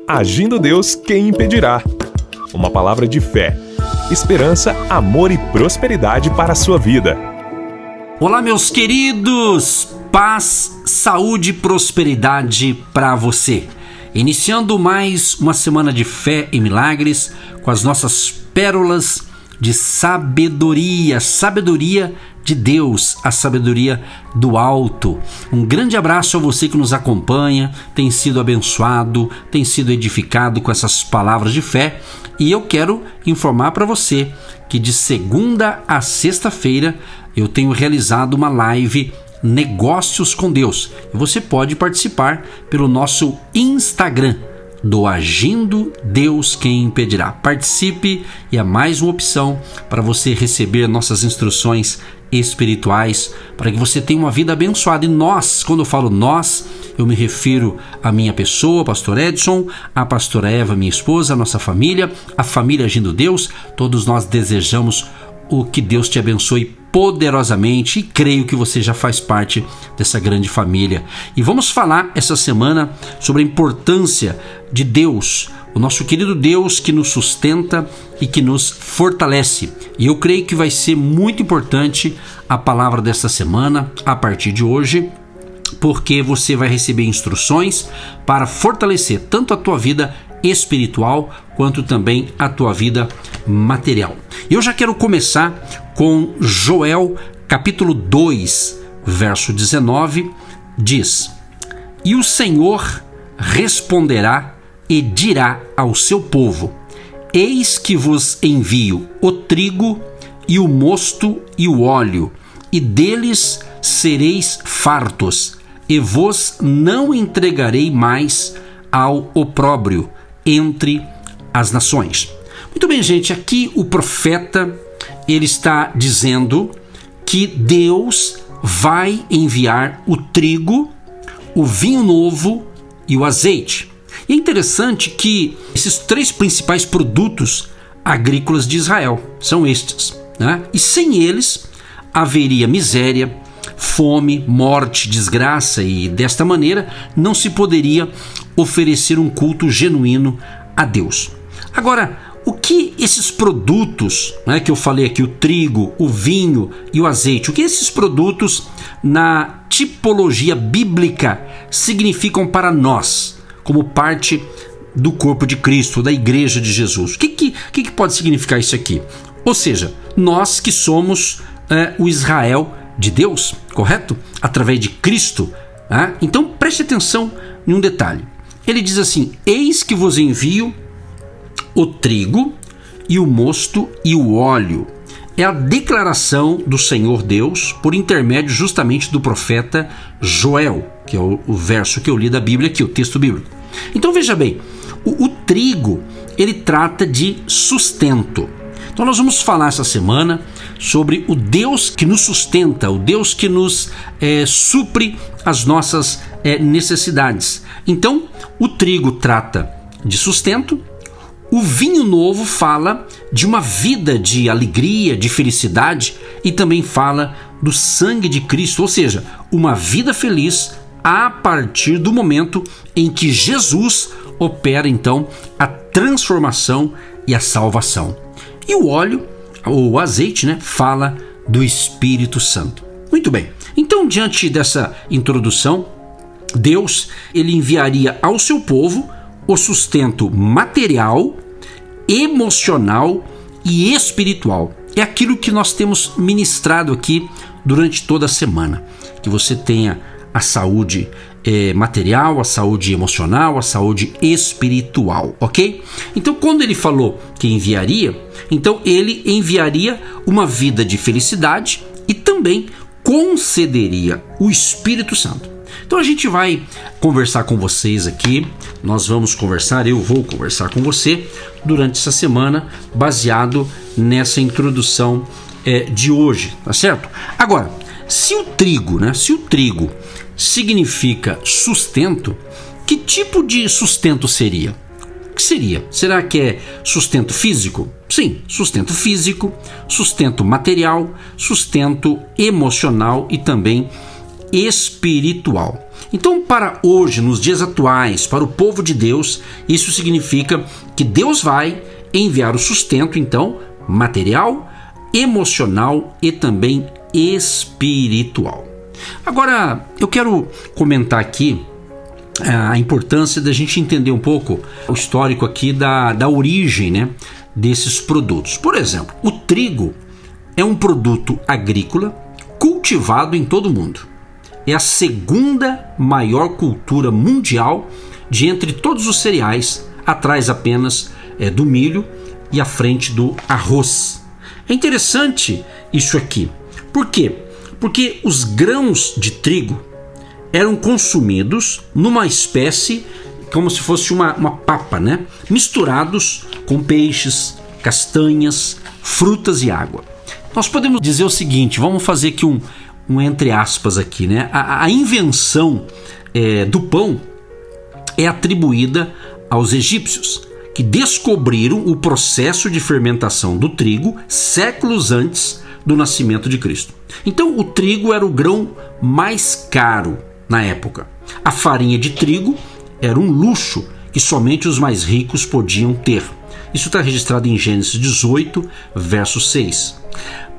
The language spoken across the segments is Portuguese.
Agindo Deus, quem impedirá? Uma palavra de fé, esperança, amor e prosperidade para a sua vida. Olá, meus queridos! Paz, saúde e prosperidade para você. Iniciando mais uma semana de fé e milagres com as nossas pérolas de sabedoria de Deus, a sabedoria do alto. Um grande abraço a você que nos acompanha, tem sido abençoado, tem sido edificado com essas palavras de fé, e eu quero informar para você que de segunda a sexta-feira eu tenho realizado uma live Negócios com Deus. E você pode participar pelo nosso Instagram do Agindo Deus, quem impedirá. Participe e é mais uma opção para você receber nossas instruções espirituais, para que você tenha uma vida abençoada. E nós, quando eu falo nós, eu me refiro à minha pessoa, pastor Edson, a pastora Eva, minha esposa, a nossa família, a família Agindo Deus. Todos nós desejamos o que Deus te abençoe poderosamente, e creio que você já faz parte dessa grande família. E vamos falar essa semana sobre a importância de Deus, o nosso querido Deus que nos sustenta e que nos fortalece. E eu creio que vai ser muito importante a palavra desta semana, a partir de hoje, porque você vai receber instruções para fortalecer tanto a tua vida espiritual quanto também a tua vida material. Eu já quero começar com Joel capítulo 2, verso 19, diz: E o Senhor responderá e dirá ao seu povo: Eis que vos envio o trigo e o mosto e o óleo, e deles sereis fartos, e vos não entregarei mais ao opróbrio entre as nações. Muito bem, gente, aqui o profeta ele está dizendo que Deus vai enviar o trigo, o vinho novo e o azeite. E é interessante que esses três principais produtos agrícolas de Israel são estes, né? E sem eles haveria miséria, fome, morte, desgraça, e desta maneira não se poderia oferecer um culto genuíno a Deus. Agora, o que esses produtos, né, que eu falei aqui, o trigo, o vinho e o azeite, o que esses produtos na tipologia bíblica significam para nós, como parte do corpo de Cristo, da igreja de Jesus? O que pode significar isso aqui? Ou seja, nós que somos o Israel de Deus, correto? Através de Cristo. Então preste atenção em um detalhe. Ele diz assim: Eis que vos envio o trigo e o mosto e o óleo. É a declaração do Senhor Deus por intermédio justamente do profeta Joel, que é o verso que eu li da Bíblia aqui, o texto bíblico. Então veja bem, o trigo ele trata de sustento. Então nós vamos falar essa semana sobre o Deus que nos sustenta, o Deus que nos supre as nossas necessidades. Então o trigo trata de sustento, o vinho novo fala de uma vida de alegria, de felicidade, e também fala do sangue de Cristo, ou seja, uma vida feliz a partir do momento em que Jesus opera então a transformação e a salvação. E o óleo, ou o azeite, né, fala do Espírito Santo. Muito bem, então diante dessa introdução, Deus ele enviaria ao seu povo o sustento material, emocional e espiritual. É aquilo que nós temos ministrado aqui durante toda a semana. Que você tenha a saúde material, a saúde emocional, a saúde espiritual, ok? Então quando ele falou que enviaria, então ele enviaria uma vida de felicidade e também concederia o Espírito Santo. Então a gente vai conversar com vocês aqui, nós vamos conversar, eu vou conversar com você durante essa semana, baseado nessa introdução de hoje, tá certo? Agora, se o trigo significa sustento, que tipo de sustento seria? O que seria? Será que é sustento físico? Sim, sustento físico, sustento material, sustento emocional e também espiritual. Então, para hoje, nos dias atuais, para o povo de Deus, isso significa que Deus vai enviar o sustento, então, material, emocional e também espiritual. Agora, eu quero comentar aqui a importância da gente entender um pouco o histórico aqui da origem, né, desses produtos. Por exemplo, o trigo é um produto agrícola cultivado em todo o mundo. É a segunda maior cultura mundial de entre todos os cereais, atrás apenas do milho e à frente do arroz. É interessante isso aqui. Por quê? Porque os grãos de trigo eram consumidos numa espécie, como se fosse uma papa, né? Misturados com peixes, castanhas, frutas e água. Nós podemos dizer o seguinte, vamos fazer aqui um entre aspas aqui, né? A invenção do pão é atribuída aos egípcios, que descobriram o processo de fermentação do trigo séculos antes do nascimento de Cristo. Então, o trigo era o grão mais caro na época. A farinha de trigo era um luxo que somente os mais ricos podiam ter. Isso está registrado em Gênesis 18, verso 6.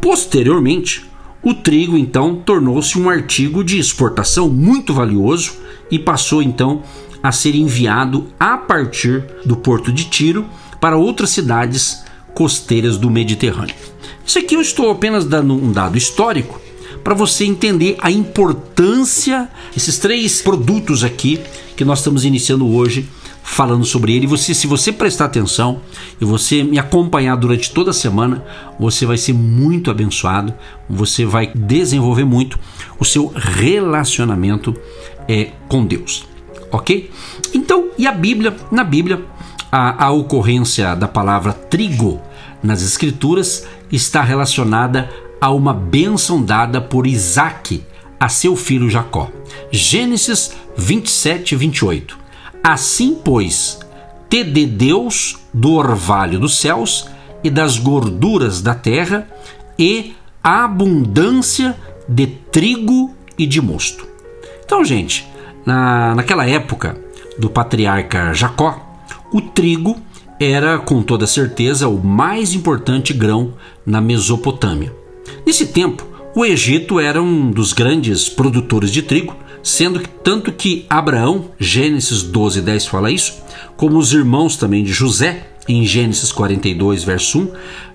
Posteriormente, o trigo então tornou-se um artigo de exportação muito valioso e passou então a ser enviado a partir do porto de Tiro para outras cidades costeiras do Mediterrâneo. Isso aqui eu estou apenas dando um dado histórico para você entender a importância desses três produtos aqui que nós estamos iniciando hoje falando sobre ele. Se você prestar atenção e você me acompanhar durante toda a semana, você vai ser muito abençoado, você vai desenvolver muito o seu relacionamento com Deus, ok? Então, e a Bíblia? Na Bíblia, a ocorrência da palavra trigo nas Escrituras está relacionada a uma bênção dada por Isaque a seu filho Jacó. Gênesis 27, 28. Assim, pois, te dê Deus do orvalho dos céus e das gorduras da terra e a abundância de trigo e de mosto. Então, gente, naquela época do patriarca Jacó, o trigo era com toda certeza o mais importante grão na Mesopotâmia. Nesse tempo, o Egito era um dos grandes produtores de trigo, sendo que tanto que Abraão, Gênesis 12, 10 fala isso, como os irmãos também de José, em Gênesis 42, verso 1,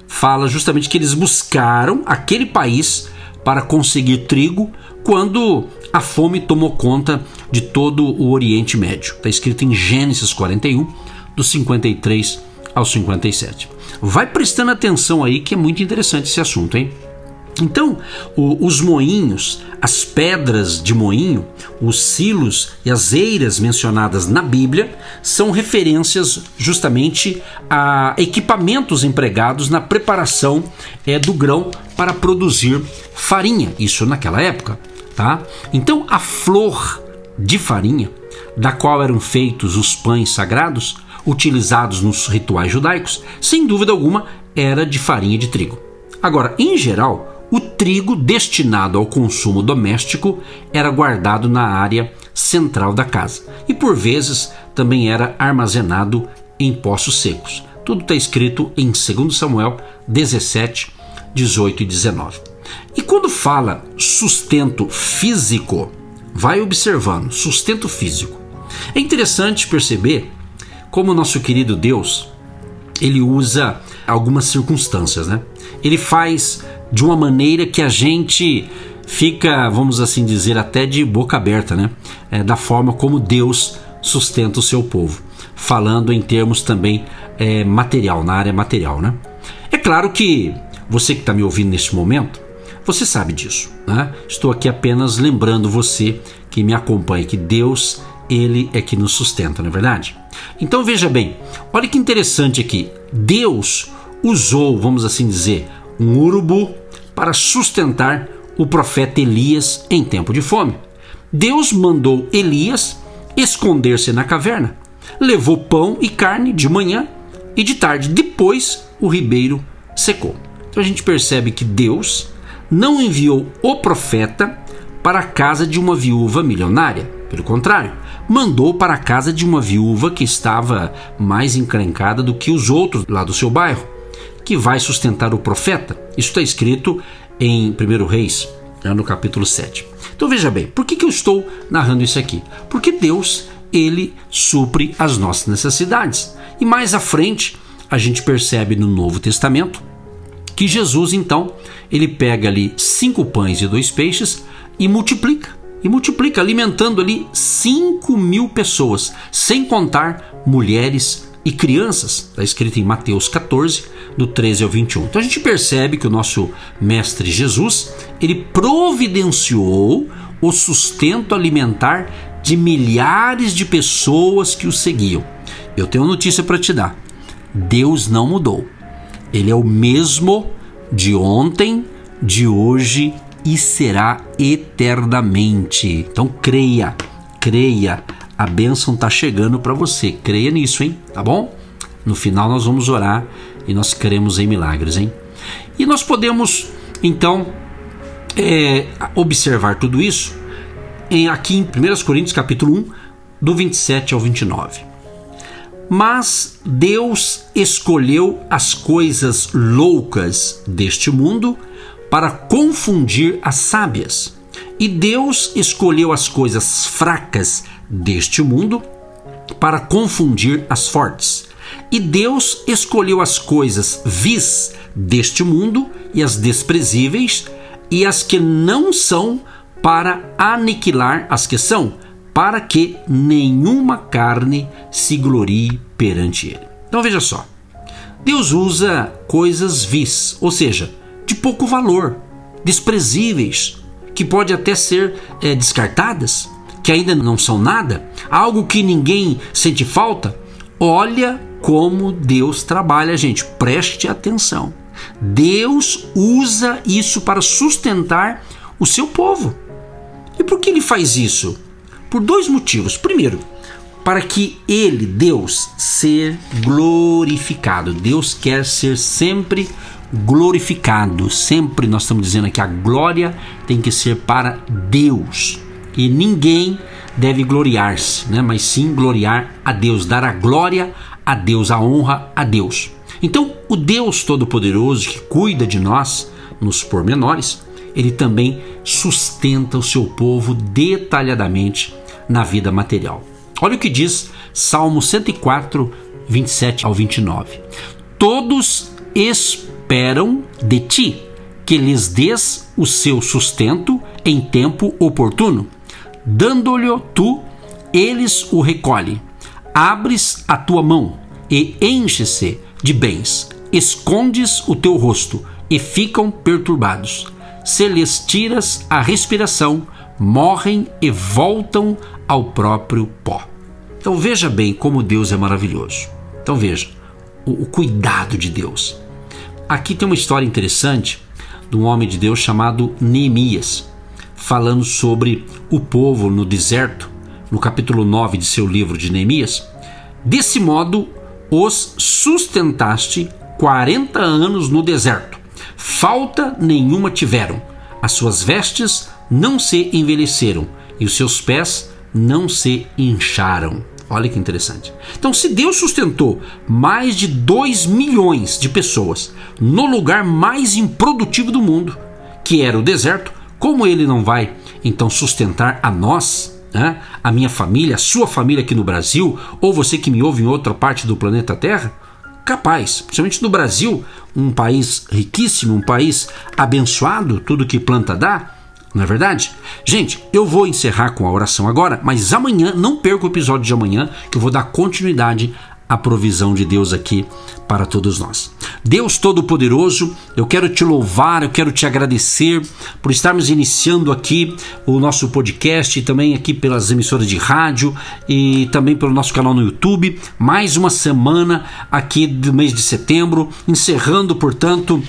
fala justamente que eles buscaram aquele país para conseguir trigo quando a fome tomou conta de todo o Oriente Médio. Está escrito em Gênesis 41, dos 53 ao 57. Vai prestando atenção aí que é muito interessante esse assunto, hein? Então, os moinhos, as pedras de moinho, os silos e as eiras mencionadas na Bíblia são referências justamente a equipamentos empregados na preparação do grão para produzir farinha, isso naquela época, tá? Então, a flor de farinha, da qual eram feitos os pães sagrados, utilizados nos rituais judaicos, sem dúvida alguma, era de farinha de trigo. Agora, em geral, o trigo destinado ao consumo doméstico era guardado na área central da casa e, por vezes, também era armazenado em poços secos. Tudo está escrito em 2 Samuel 17, 18 e 19. E quando fala sustento físico, vai observando, sustento físico. É interessante perceber como o nosso querido Deus, ele usa algumas circunstâncias, né? Ele faz de uma maneira que a gente fica, vamos assim dizer, até de boca aberta, né? Da forma como Deus sustenta o seu povo, falando em termos também material, na área material, né? É claro que você que está me ouvindo neste momento, você sabe disso, né? Estou aqui apenas lembrando você que me acompanha, que Deus, Ele é que nos sustenta, não é verdade? Então veja bem, olha que interessante aqui, Deus usou, vamos assim dizer, um urubu para sustentar o profeta Elias em tempo de fome. Deus mandou Elias esconder-se na caverna, levou pão e carne de manhã e de tarde, depois o ribeiro secou. Então a gente percebe que Deus não enviou o profeta para a casa de uma viúva milionária. Pelo contrário, mandou para a casa de uma viúva que estava mais encrencada do que os outros lá do seu bairro, que vai sustentar o profeta. Isso está escrito em 1 Reis, no capítulo 7. Então veja bem, por que eu estou narrando isso aqui? Porque Deus, Ele supre as nossas necessidades. E mais à frente, a gente percebe no Novo Testamento que Jesus, então, ele pega ali 5 pães e 2 peixes e multiplica, alimentando ali 5.000 pessoas, sem contar mulheres e crianças. Está escrito em Mateus 14, do 13 ao 21. Então a gente percebe que o nosso mestre Jesus, ele providenciou o sustento alimentar de milhares de pessoas que o seguiam. Eu tenho uma notícia para te dar. Deus não mudou. Ele é o mesmo de ontem, de hoje e será eternamente. Então creia. A bênção está chegando para você. Creia nisso, hein? Tá bom? No final nós vamos orar e nós cremos em milagres, hein? E nós podemos, então, observar tudo isso aqui em 1 Coríntios capítulo 1, do 27 ao 29. Mas Deus escolheu as coisas loucas deste mundo para confundir as sábias. E Deus escolheu as coisas fracas deste mundo para confundir as fortes. E Deus escolheu as coisas vis deste mundo e as desprezíveis e as que não são para aniquilar as que são, para que nenhuma carne se glorie perante ele. Então veja só, Deus usa coisas vis, ou seja, de pouco valor, desprezíveis, que pode até ser descartadas, que ainda não são nada, algo que ninguém sente falta. Olha como Deus trabalha, gente, preste atenção. Deus usa isso para sustentar o seu povo. E por que ele faz isso? Por 2 motivos. Primeiro, para que ele, Deus, ser glorificado. Deus quer ser sempre glorificado. Sempre nós estamos dizendo que a glória tem que ser para Deus. E ninguém deve gloriar-se, né? Mas sim gloriar a Deus, dar a glória a Deus, a honra a Deus. Então, o Deus Todo-Poderoso que cuida de nós nos pormenores, ele também sustenta o seu povo detalhadamente na vida material. Olha o que diz Salmo 104, 27 ao 29. Todos esperam de ti, que lhes dês o seu sustento em tempo oportuno. Dando-lhe tu, eles o recolhem. Abres a tua mão e enche-se de bens. Escondes o teu rosto e ficam perturbados. Se lhes tiras a respiração, morrem e voltam ao próprio pó. Então veja bem como Deus é maravilhoso. Então veja o cuidado de Deus. Aqui tem uma história interessante de um homem de Deus chamado Neemias, falando sobre o povo no deserto, no capítulo 9 de seu livro de Neemias. Desse modo os sustentaste 40 anos no deserto. Falta nenhuma tiveram. As suas vestes não se envelheceram e os seus pés não se incharam. Olha que interessante. Então, se Deus sustentou mais de 2 milhões de pessoas no lugar mais improdutivo do mundo, que era o deserto, como ele não vai então sustentar a nós, né? A minha família, a sua família aqui no Brasil, ou você que me ouve em outra parte do planeta Terra? Capaz, principalmente no Brasil, um país riquíssimo, um país abençoado, tudo que planta dá, não é verdade? Gente, eu vou encerrar com a oração agora, mas amanhã, não perca o episódio de amanhã, que eu vou dar continuidade à provisão de Deus aqui para todos nós. Deus Todo-Poderoso, eu quero te louvar, eu quero te agradecer por estarmos iniciando aqui o nosso podcast e também aqui pelas emissoras de rádio e também pelo nosso canal no YouTube. Mais uma semana aqui do mês de setembro, encerrando, portanto,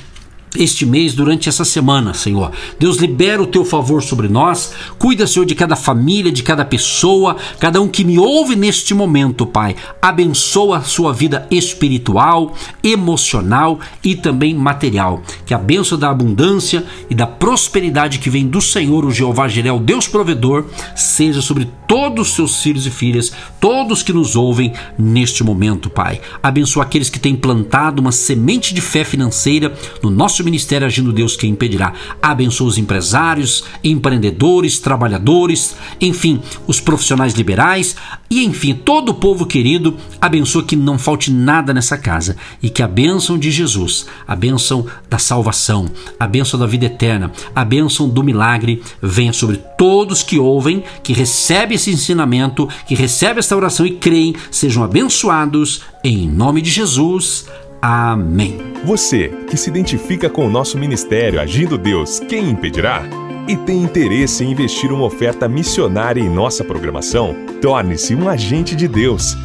este mês, durante essa semana, Senhor. Deus, libera o teu favor sobre nós. Cuida, Senhor, de cada família, de cada pessoa, cada um que me ouve neste momento, Pai. Abençoa a sua vida espiritual, emocional e também material. Que a bênção da abundância e da prosperidade que vem do Senhor, o Jeová Jireh, o Deus provedor, seja sobre todos os seus filhos e filhas, todos que nos ouvem neste momento, Pai. Abençoa aqueles que têm plantado uma semente de fé financeira no nosso ministério Agindo Deus Quem Impedirá. Abençoa os empresários, empreendedores, trabalhadores, enfim, os profissionais liberais e, enfim, todo o povo querido. Abençoa que não falte nada nessa casa e que a bênção de Jesus, a bênção da salvação, a bênção da vida eterna, a bênção do milagre venha sobre todos que ouvem, que recebem esse ensinamento, que recebem esta oração e creem, sejam abençoados em nome de Jesus. Amém. Você que se identifica com o nosso ministério Agindo Deus Quem Impedirá e tem interesse em investir uma oferta missionária em nossa programação, torne-se um agente de Deus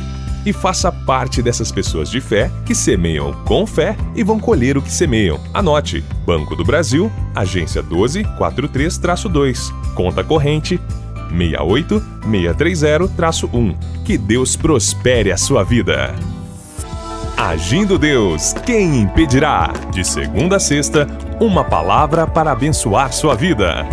e faça parte dessas pessoas de fé que semeiam com fé e vão colher o que semeiam. Anote: Banco do Brasil, agência 1243-2, conta corrente 68630-1. Que Deus prospere a sua vida. Agindo Deus, quem impedirá? De segunda a sexta, uma palavra para abençoar sua vida.